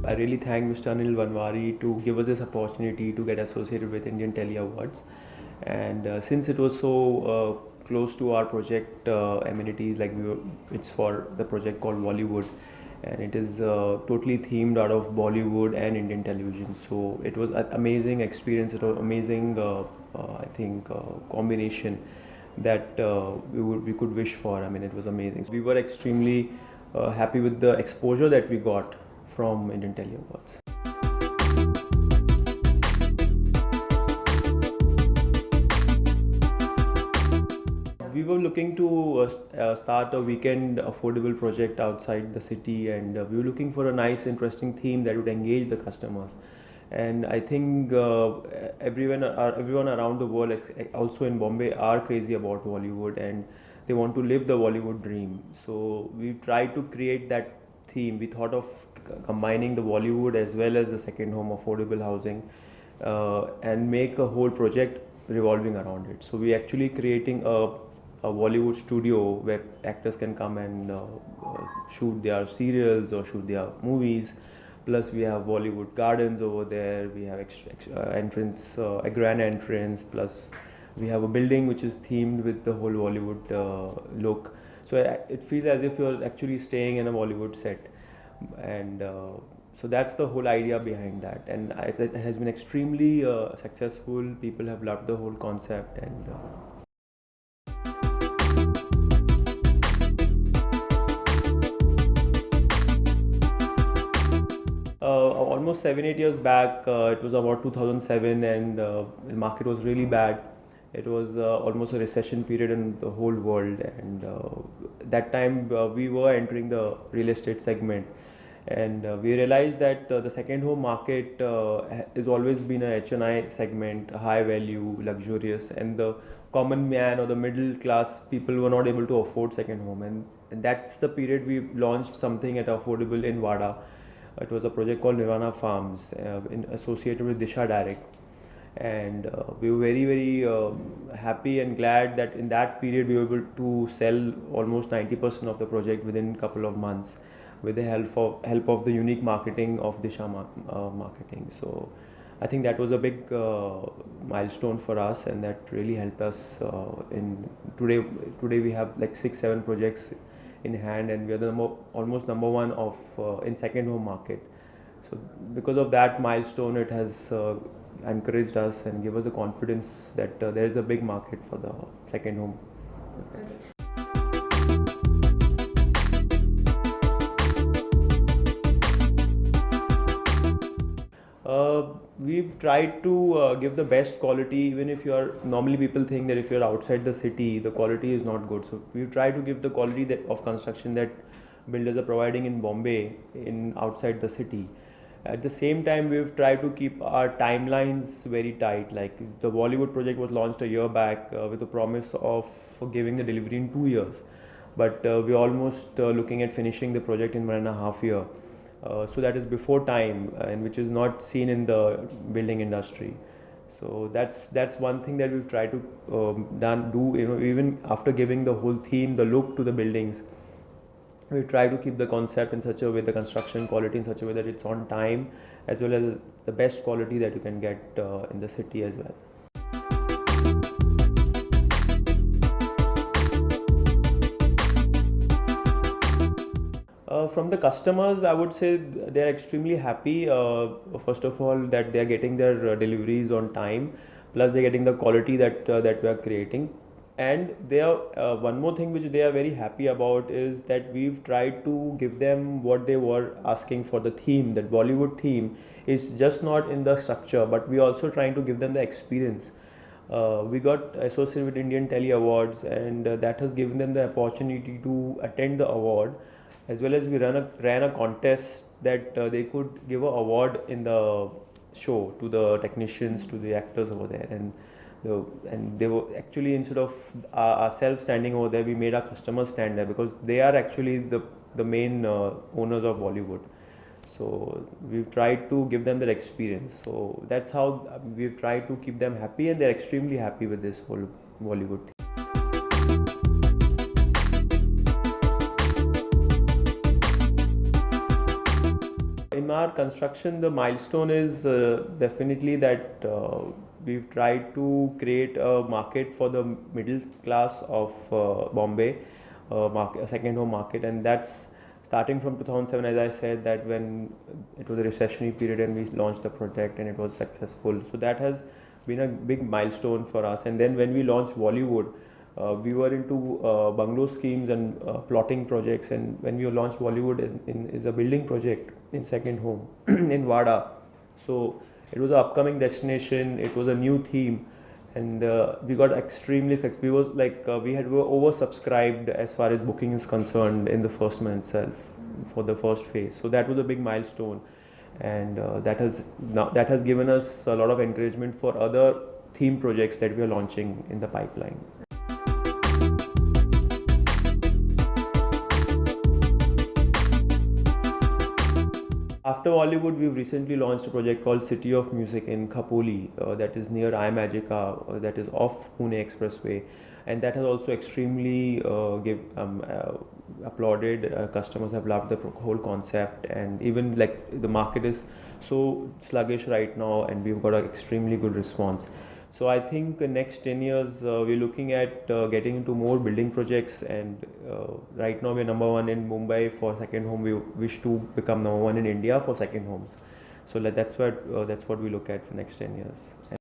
I really thank Mr. Anil Vanwari to give us this opportunity to get associated with Indian Tele Awards. And since it was so close to our project amenities, it's for the project called Bollywood, and it is totally themed out of Bollywood and Indian television. So it was an amazing experience. It was amazing, I think, combination that we could wish for. I mean, it was amazing. We were extremely happy with the exposure that we got from Indian Tele Awards. We were looking to start a weekend affordable project outside the city, and we were looking for a nice, interesting theme that would engage the customers. And I think everyone around the world, also in Bombay, are crazy about Bollywood and they want to live the Bollywood dream. So we tried to create that theme. We thought of combining the Bollywood as well as the second home affordable housing, and make a whole project revolving around it. So we actually creating a Bollywood studio where actors can come and shoot their serials or shoot their movies. Plus we have Bollywood gardens over there. We have entrance, a grand entrance. Plus we have a building which is themed with the whole Bollywood look. So it feels as if you're actually staying in a Bollywood set, and so that's the whole idea behind that. And it has been extremely successful. People have loved the whole concept, and almost 7-8 years back, it was about 2007, and the market was really bad. It was almost a recession period in the whole world, and that time we were entering the real estate segment, and we realized that the second home market has always been a HNI segment, high value, luxurious, and the common man or the middle class people were not able to afford second home, and that's the period we launched something at affordable in Wada. It was a project called Nirvana Farms, associated with Disha Direct, and we were very happy and glad that in that period we were able to sell almost 90% of the project within a couple of months, with the help of the unique marketing of Disha marketing. So I think that was a big milestone for us, and that really helped us in today we have like 6-7 projects in hand, and we are the almost number one of in second home market. So because of that milestone, it has encouraged us and give us the confidence that there is a big market for the second home. We've tried to give the best quality, even if you're normally people think that if you're outside the city, the quality is not good. So we've tried to give the quality of construction that builders are providing in Bombay in outside the city. At the same time, we've tried to keep our timelines very tight. Like the Bollywood project was launched a year back with the promise of giving the delivery in 2 years, but we're almost looking at finishing the project in 1.5 years. So that is before time, and which is not seen in the building industry. So that's one thing that we've tried to do. Even after giving the whole theme, the look to the buildings, we try to keep the concept in such a way, the construction quality in such a way that it's on time, as well as the best quality that you can get in the city as well. From the customers, I would say they're extremely happy. First of all, that they're getting their deliveries on time, plus they're getting the quality that we are creating. And they are one more thing which they are very happy about is that we've tried to give them what they were asking for. The theme, that Bollywood theme, is just not in the structure, but we're also trying to give them the experience. We got associated with Indian Tele Awards, and that has given them the opportunity to attend the award, as well as we ran a contest that they could give an award in the show to the technicians, to the actors over there, and they were actually, instead of ourselves standing over there, we made our customers stand there, because they are actually the main owners of Bollywood. So we've tried to give them that experience. So that's how we've tried to keep them happy, and they're extremely happy with this whole Bollywood thing. in our construction, the milestone is definitely that we've tried to create a market for the middle class of Bombay, market, a second home market, and that's starting from 2007. As I said, that when it was a recessionary period and we launched the project and it was successful, so that has been a big milestone for us. And then when we launched Bollywood, we were into bungalow schemes and plotting projects, and when we launched Bollywood is a building project in second home in Wada. So it was an upcoming destination, it was a new theme, and we got extremely successful. We was like we were oversubscribed as far as booking is concerned in the first month itself for the first phase. So that was a big milestone, and that has given us a lot of encouragement for other theme projects that we are launching in the pipeline. After Bollywood, we've recently launched a project called City of Music in Khapoli, that is near iMagica, that is off Pune Expressway, and that has also extremely applauded. Customers have loved the whole concept, and even like the market is so sluggish right now, and we've got an extremely good response. So I think next 10 years we're looking at getting into more building projects, and right now we're number one in Mumbai for second home. We wish to become number one in India for second homes. So that's what we look at for next 10 years.